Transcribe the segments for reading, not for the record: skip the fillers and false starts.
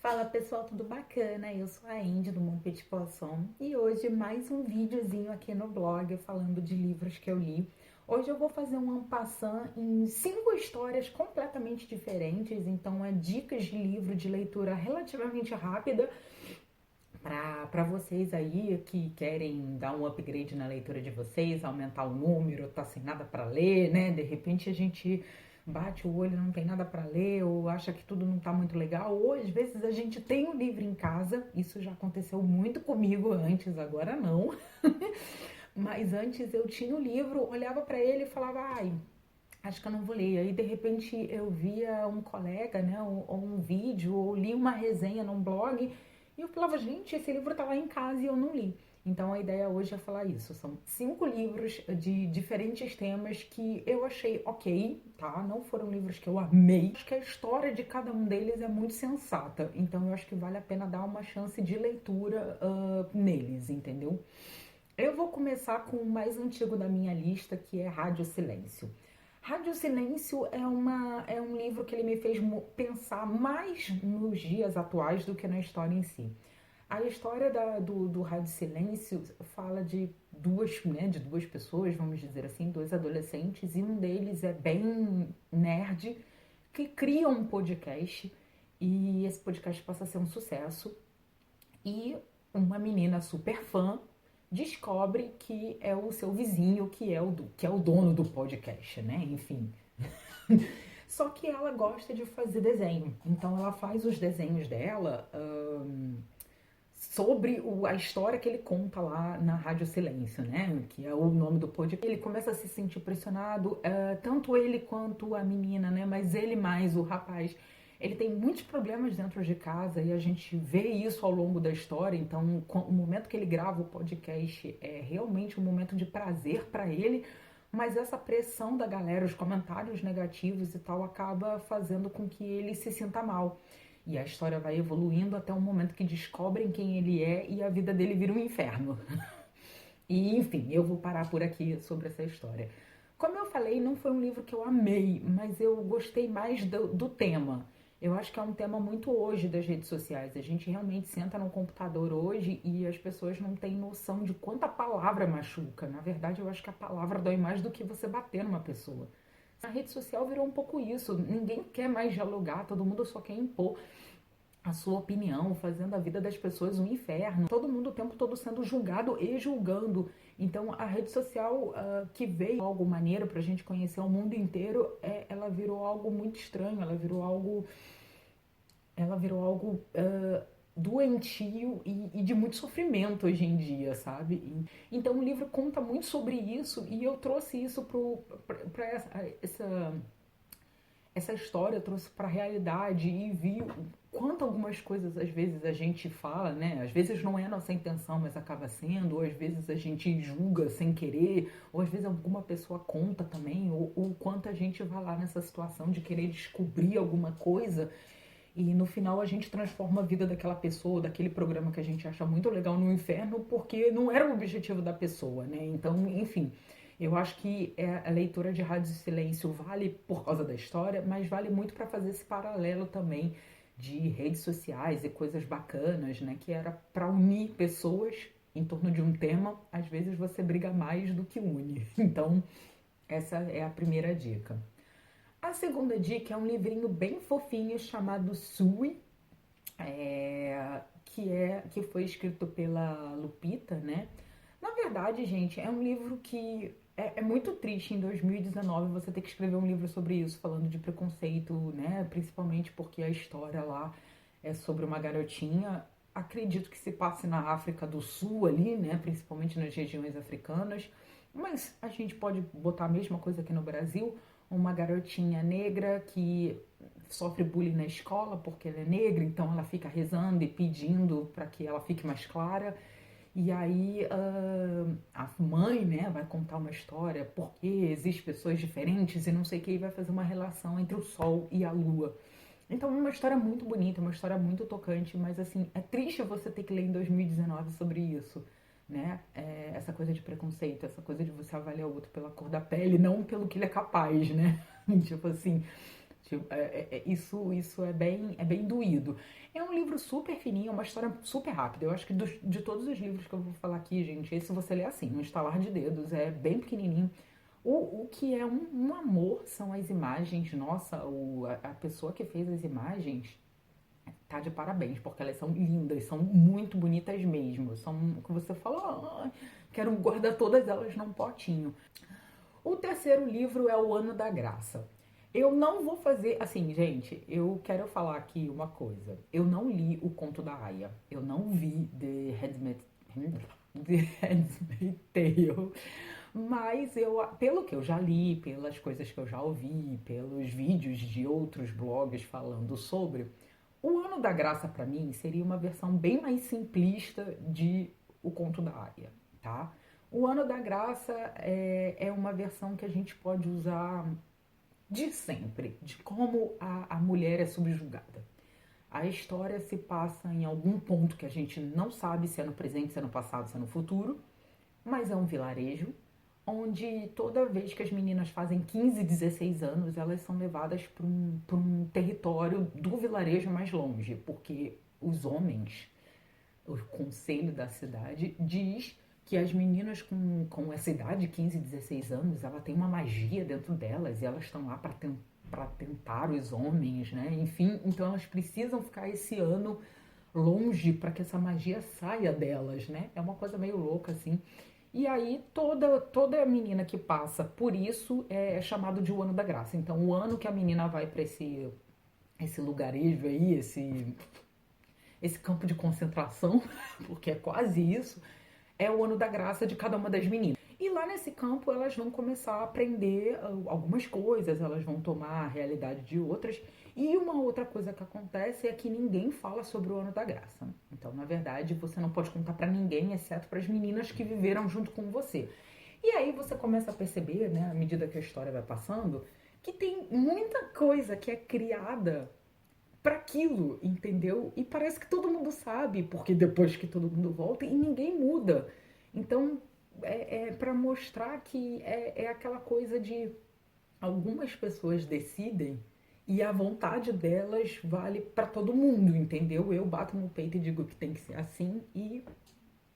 Fala pessoal, tudo bacana? Eu sou a Indy do Mon Petit Poisson e hoje mais um videozinho aqui no blog falando de livros que eu li. Hoje eu vou fazer um en passant em 5 histórias completamente diferentes, então é dicas de livro de leitura relativamente rápida para vocês aí que querem dar um upgrade na leitura de vocês, aumentar o número, tá sem nada para ler, né? De repente a gente bate o olho, e não tem nada para ler, ou acha que tudo não tá muito legal, ou às vezes a gente tem um livro em casa, isso já aconteceu muito comigo antes, agora não. Mas antes eu tinha o livro, olhava para ele e falava, ai, acho que eu não vou ler. Aí de repente eu via um colega, né, ou um vídeo, ou li uma resenha num blog, e eu falava, gente, esse livro tá lá em casa e eu não li. Então a ideia hoje é falar isso. São 5 livros de diferentes temas que eu achei ok, tá? Não foram livros que eu amei. Acho que a história de cada um deles é muito sensata. Então eu acho que vale a pena dar uma chance de leitura neles, entendeu? Eu vou começar com o mais antigo da minha lista, que é Rádio Silêncio. Rádio Silêncio é um livro que ele me fez pensar mais nos dias atuais do que na história em si. A história do Rádio Silêncio fala de duas pessoas, vamos dizer assim, dois adolescentes, e um deles é bem nerd, que cria um podcast, e esse podcast passa a ser um sucesso, e uma menina super fã descobre que é o seu vizinho que é o dono do podcast, né? Enfim. Só que ela gosta de fazer desenho, então ela faz os desenhos dela sobre a história que ele conta lá na Rádio Silêncio, né? Que é o nome do podcast. Ele começa a se sentir pressionado, tanto ele quanto a menina, né? Mas ele mais, o rapaz. Ele tem muitos problemas dentro de casa e a gente vê isso ao longo da história. Então, o momento que ele grava o podcast é realmente um momento de prazer para ele, mas essa pressão da galera, os comentários negativos e tal, acaba fazendo com que ele se sinta mal. E a história vai evoluindo até o momento que descobrem quem ele é e a vida dele vira um inferno. E enfim, eu vou parar por aqui sobre essa história. Como eu falei, não foi um livro que eu amei, mas eu gostei mais do tema. Eu acho que é um tema muito hoje das redes sociais. A gente realmente senta no computador hoje e as pessoas não têm noção de quanta palavra machuca. Na verdade, eu acho que a palavra dói mais do que você bater numa pessoa. A rede social virou um pouco isso. Ninguém quer mais dialogar, todo mundo só quer impor a sua opinião, fazendo a vida das pessoas um inferno. Todo mundo o tempo todo sendo julgado e julgando. Então a rede social que veio algo maneiro pra gente conhecer o mundo inteiro, ela virou algo muito estranho, ela virou algo doentio e de muito sofrimento hoje em dia, sabe? Então o livro conta muito sobre isso e eu trouxe isso para essa história, eu trouxe para a realidade e vi quanto algumas coisas às vezes a gente fala, né? Às vezes não é a nossa intenção, mas acaba sendo, ou às vezes a gente julga sem querer, ou às vezes alguma pessoa conta também, ou quanto a gente vai lá nessa situação de querer descobrir alguma coisa e no final a gente transforma a vida daquela pessoa, daquele programa que a gente acha muito legal no inferno, porque não era o objetivo da pessoa, né? Então, enfim, eu acho que a leitura de Rádio Silêncio vale por causa da história, mas vale muito para fazer esse paralelo também de redes sociais e coisas bacanas, né? Que era para unir pessoas em torno de um tema. Às vezes você briga mais do que une. Então, essa é a primeira dica. A segunda dica é um livrinho bem fofinho chamado Sui, que foi escrito pela Lupita, né? Na verdade, gente, é um livro que é muito triste em 2019 você ter que escrever um livro sobre isso, falando de preconceito, né? Principalmente porque a história lá é sobre uma garotinha, acredito que se passe na África do Sul ali, né? Principalmente nas regiões africanas, mas a gente pode botar a mesma coisa aqui no Brasil, uma garotinha negra que sofre bullying na escola porque ela é negra, então ela fica rezando e pedindo para que ela fique mais clara. E aí a mãe, né, vai contar uma história porque existem pessoas diferentes e não sei o que, e vai fazer uma relação entre o sol e a lua. Então é uma história muito bonita, uma história muito tocante, mas assim, é triste você ter que ler em 2019 sobre isso, né? Essa coisa de preconceito, essa coisa de você avaliar o outro pela cor da pele, não pelo que ele é capaz, né? Tipo assim, Tipo, isso é bem doído. É um livro super fininho, é uma história super rápida. Eu acho que de todos os livros que eu vou falar aqui, gente, esse você lê assim, no estalar de dedos, é bem pequenininho. O que é um amor são as imagens. Nossa, a pessoa que fez as imagens tá de parabéns, porque elas são lindas, são muito bonitas mesmo. São o que você fala, "Ah, quero guardar todas elas num potinho." O terceiro livro é O Ano da Graça. Eu não vou fazer. Assim, gente, eu quero falar aqui uma coisa. Eu não li o conto da Aya. Eu não vi The Handmaid's Tale. Mas pelo que eu já li, pelas coisas que eu já ouvi, pelos vídeos de outros blogs falando sobre, O Ano da Graça pra mim seria uma versão bem mais simplista de O Conto da Aya, tá? O Ano da Graça é uma versão que a gente pode usar de sempre, de como a mulher é subjugada. A história se passa em algum ponto que a gente não sabe se é no presente, se é no passado, se é no futuro, mas é um vilarejo onde toda vez que as meninas fazem 15, 16 anos, elas são levadas para um território do vilarejo mais longe, porque os homens, o conselho da cidade, diz que as meninas com essa idade, 15, 16 anos, ela tem uma magia dentro delas e elas estão lá para tentar os homens, né? Enfim, então elas precisam ficar esse ano longe para que essa magia saia delas, né? É uma coisa meio louca assim. E aí toda menina que passa por isso é chamado de o ano da graça. Então o ano que a menina vai para esse lugarejo aí, esse campo de concentração, porque é quase isso, é o ano da graça de cada uma das meninas. E lá nesse campo elas vão começar a aprender algumas coisas, elas vão tomar a realidade de outras. E uma outra coisa que acontece é que ninguém fala sobre o ano da graça. Então, na verdade, você não pode contar para ninguém, exceto para as meninas que viveram junto com você. E aí você começa a perceber, né, à medida que a história vai passando, que tem muita coisa que é criada para aquilo, entendeu? E parece que todo mundo sabe, porque depois que todo mundo volta e ninguém muda. Então, é para mostrar que é aquela coisa de algumas pessoas decidem e a vontade delas vale para todo mundo, entendeu? Eu bato no peito e digo que tem que ser assim e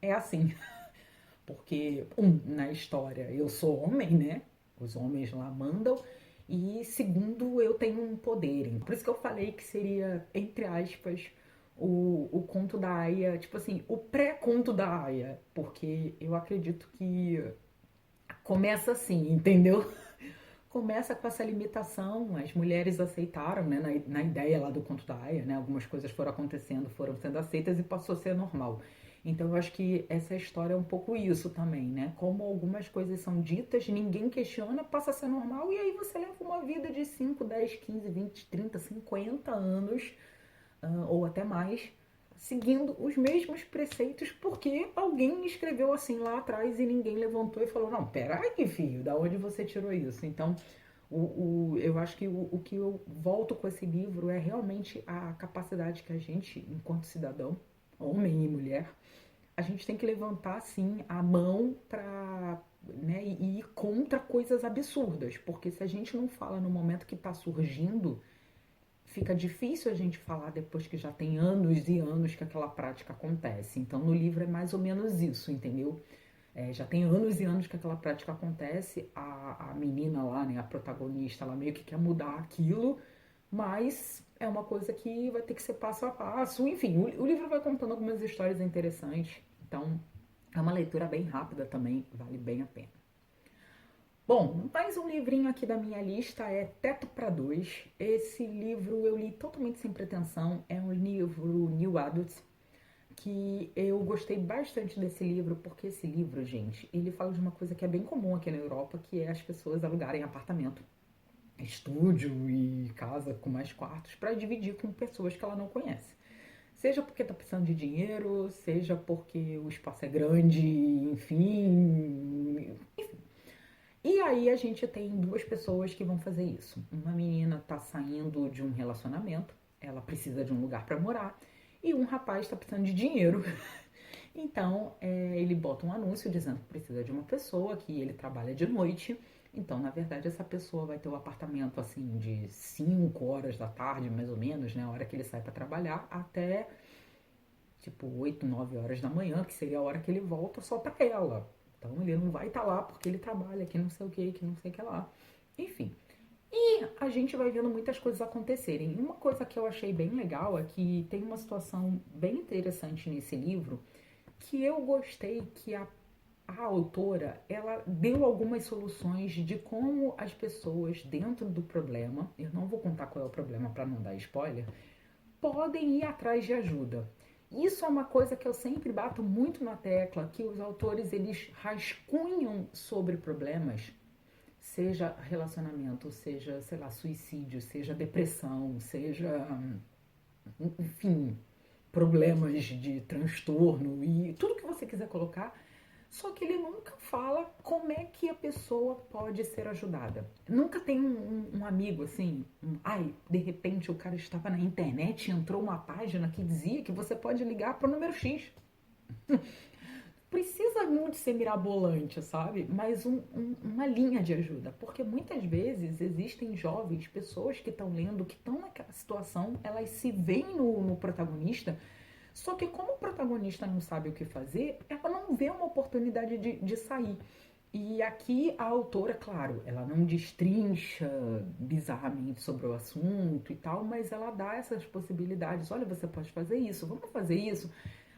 é assim. Porque, na história eu sou homem, né? Os homens lá mandam. E segundo, eu tenho um poder. Por isso que eu falei que seria, entre aspas, o conto da Aya, tipo assim, o pré-conto da Aya. Porque eu acredito que começa assim, entendeu? Começa com essa limitação, as mulheres aceitaram, né, na ideia lá do conto da Aya, né, algumas coisas foram acontecendo, foram sendo aceitas e passou a ser normal. Então eu acho que essa história é um pouco isso também, né, como algumas coisas são ditas, ninguém questiona, passa a ser normal e aí você leva uma vida de 5, 10, 15, 20, 30, 50 anos, ou até mais, seguindo os mesmos preceitos porque alguém escreveu assim lá atrás e ninguém levantou e falou, não, peraí, filho, da onde você tirou isso? Então, eu acho que o que eu volto com esse livro é realmente a capacidade que a gente, enquanto cidadão, homem e mulher, a gente tem que levantar, assim, a mão para, né, e ir contra coisas absurdas, porque se a gente não fala no momento que está surgindo, fica difícil a gente falar depois que já tem anos e anos que aquela prática acontece. Então, no livro é mais ou menos isso, entendeu? Já tem anos e anos que aquela prática acontece, a menina lá, né, a protagonista, ela meio que quer mudar aquilo, mas é uma coisa que vai ter que ser passo a passo. Enfim, o livro vai contando algumas histórias interessantes, então é uma leitura bem rápida também, vale bem a pena. Bom, mais um livrinho aqui da minha lista é Teto para Dois. Esse livro eu li totalmente sem pretensão, é um livro New Adult, que eu gostei bastante desse livro, porque esse livro, gente, ele fala de uma coisa que é bem comum aqui na Europa, que é as pessoas alugarem apartamento, estúdio e casa com mais quartos para dividir com pessoas que ela não conhece. Seja porque tá precisando de dinheiro, seja porque o espaço é grande, enfim. E aí a gente tem duas pessoas que vão fazer isso. Uma menina tá saindo de um relacionamento, ela precisa de um lugar para morar, e um rapaz está precisando de dinheiro. Então ele bota um anúncio dizendo que precisa de uma pessoa, que ele trabalha de noite Então, na verdade, essa pessoa vai ter um apartamento assim de 5 horas da tarde, mais ou menos, né? A hora que ele sai para trabalhar, até tipo 8, 9 horas da manhã, que seria a hora que ele volta só para ela. Então ele não vai estar lá porque ele trabalha, que não sei o que não sei o que lá. Enfim. E a gente vai vendo muitas coisas acontecerem. Uma coisa que eu achei bem legal é que tem uma situação bem interessante nesse livro que eu gostei que a autora, ela deu algumas soluções de como as pessoas dentro do problema, eu não vou contar qual é o problema para não dar spoiler, podem ir atrás de ajuda. Isso é uma coisa que eu sempre bato muito na tecla, que os autores eles rascunham sobre problemas, seja relacionamento, seja, sei lá, suicídio, seja depressão, seja, enfim, problemas de transtorno e tudo que você quiser colocar, só que ele nunca fala como é que a pessoa pode ser ajudada. Nunca tem um amigo assim, ai, de repente o cara estava na internet e entrou uma página que dizia que você pode ligar para o número X. Precisa muito ser mirabolante, sabe? Mas uma linha de ajuda. Porque muitas vezes existem jovens, pessoas que estão lendo, que estão naquela situação, elas se veem no protagonista, só que como o protagonista não sabe o que fazer, ela não vê uma oportunidade de sair. E aqui a autora, claro, ela não destrincha bizarramente sobre o assunto e tal, mas ela dá essas possibilidades. Olha, você pode fazer isso, vamos fazer isso.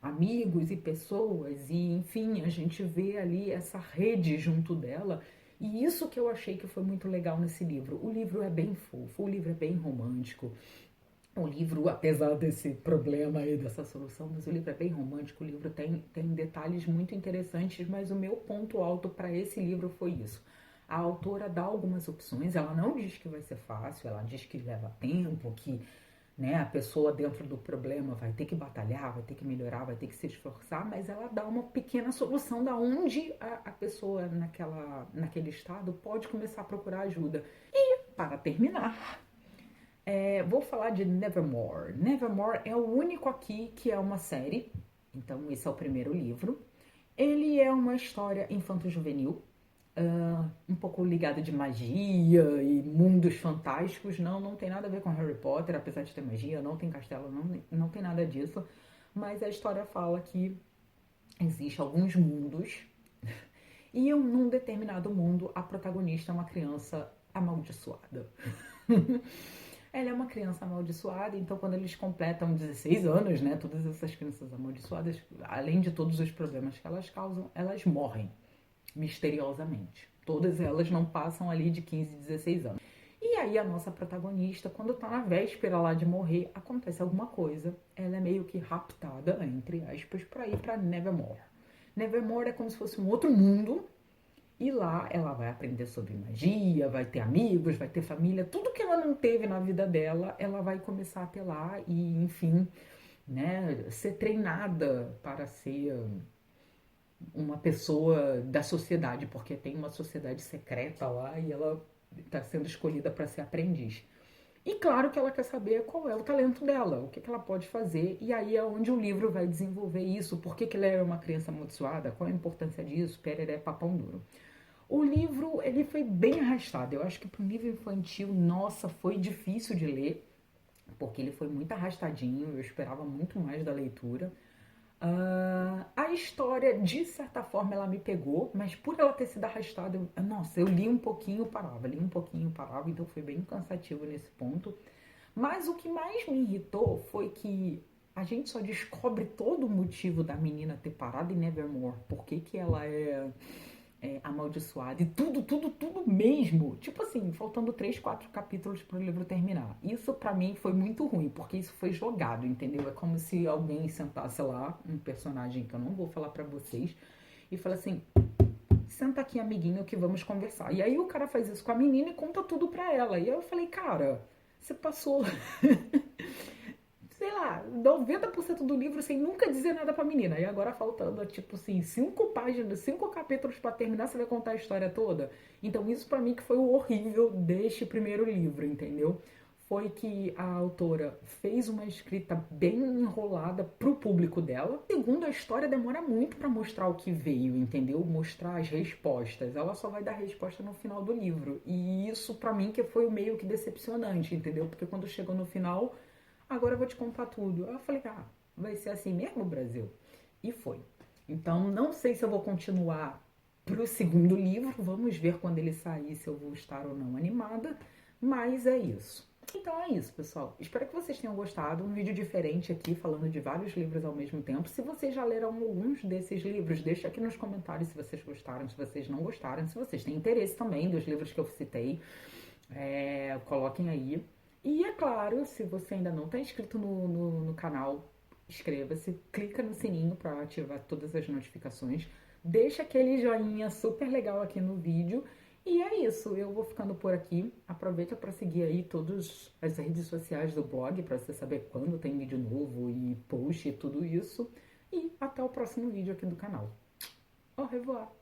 Amigos e pessoas, e enfim, a gente vê ali essa rede junto dela. E isso que eu achei que foi muito legal nesse livro. O livro é bem fofo, o livro é bem romântico. O livro, apesar desse problema aí, dessa solução, mas o livro é bem romântico, o livro tem detalhes muito interessantes, mas o meu ponto alto para esse livro foi isso. A autora dá algumas opções, ela não diz que vai ser fácil, ela diz que leva tempo, que né, a pessoa dentro do problema vai ter que batalhar, vai ter que melhorar, vai ter que se esforçar, mas ela dá uma pequena solução da onde a pessoa naquele estado pode começar a procurar ajuda. E, para terminar, vou falar de Nevermore. Nevermore é o único aqui que é uma série, então esse é o primeiro livro. Ele é uma história infanto-juvenil, um pouco ligada de magia e mundos fantásticos. Não tem nada a ver com Harry Potter, apesar de ter magia, não tem castelo, não tem nada disso. Mas a história fala que existem alguns mundos e num determinado mundo a protagonista é uma criança amaldiçoada. Ela é uma criança amaldiçoada, então quando eles completam 16 anos, né, todas essas crianças amaldiçoadas, além de todos os problemas que elas causam, elas morrem misteriosamente. Todas elas não passam ali de 15, 16 anos. E aí a nossa protagonista, quando tá na véspera lá de morrer, acontece alguma coisa, ela é meio que raptada, entre aspas, para ir para Nevermore. Nevermore é como se fosse um outro mundo, e lá ela vai aprender sobre magia, vai ter amigos, vai ter família, tudo que ela não teve na vida dela, ela vai começar a ter lá e, enfim, né, ser treinada para ser uma pessoa da sociedade, porque tem uma sociedade secreta lá e ela está sendo escolhida para ser aprendiz. E claro que ela quer saber qual é o talento dela, o que ela pode fazer, e aí é onde o livro vai desenvolver isso, por que ela é uma criança amaldiçoada, qual a importância disso, pereré, papão duro. O livro, ele foi bem arrastado. Eu acho que para um livro infantil, nossa, foi difícil de ler, porque ele foi muito arrastadinho, eu esperava muito mais da leitura. A história, de certa forma, ela me pegou, mas por ela ter sido arrastada, nossa, eu li um pouquinho, parava, li um pouquinho, parava, então foi bem cansativo nesse ponto. Mas o que mais me irritou foi que a gente só descobre todo o motivo da menina ter parado em Nevermore, por que ela é amaldiçoada e tudo mesmo. Tipo assim, faltando 3, 4 capítulos pro livro terminar. Isso pra mim foi muito ruim, porque isso foi jogado, entendeu? É como se alguém sentasse lá, um personagem que eu não vou falar pra vocês, e fala assim: senta aqui, amiguinho, que vamos conversar. E aí o cara faz isso com a menina e conta tudo pra ela. E aí eu falei: cara, você passou sei lá, 90% do livro sem nunca dizer nada pra menina. E agora faltando, tipo assim, 5 páginas, 5 capítulos pra terminar, você vai contar a história toda. Então isso pra mim que foi o horrível deste primeiro livro, entendeu? foi que a autora fez uma escrita bem enrolada pro público dela. Segundo, a história demora muito para mostrar o que veio, entendeu? Mostrar as respostas. Ela só vai dar resposta no final do livro. E isso para mim que foi meio que decepcionante, entendeu? Porque quando chegou no final, agora eu vou te contar tudo. Eu falei, vai ser assim mesmo, Brasil? E foi. Então, não sei se eu vou continuar pro segundo livro. Vamos ver quando ele sair se eu vou estar ou não animada. Mas é isso. Então é isso, pessoal. Espero que vocês tenham gostado. Um vídeo diferente aqui, falando de vários livros ao mesmo tempo. Se vocês já leram alguns desses livros, deixa aqui nos comentários se vocês gostaram, se vocês não gostaram, se vocês têm interesse também dos livros que eu citei. Coloquem aí. E é claro, se você ainda não está inscrito no canal, inscreva-se, clica no sininho para ativar todas as notificações. Deixa aquele joinha super legal aqui no vídeo. E é isso, eu vou ficando por aqui. Aproveita para seguir aí todas as redes sociais do blog para você saber quando tem vídeo novo e post e tudo isso. E até o próximo vídeo aqui do canal. Au revoir!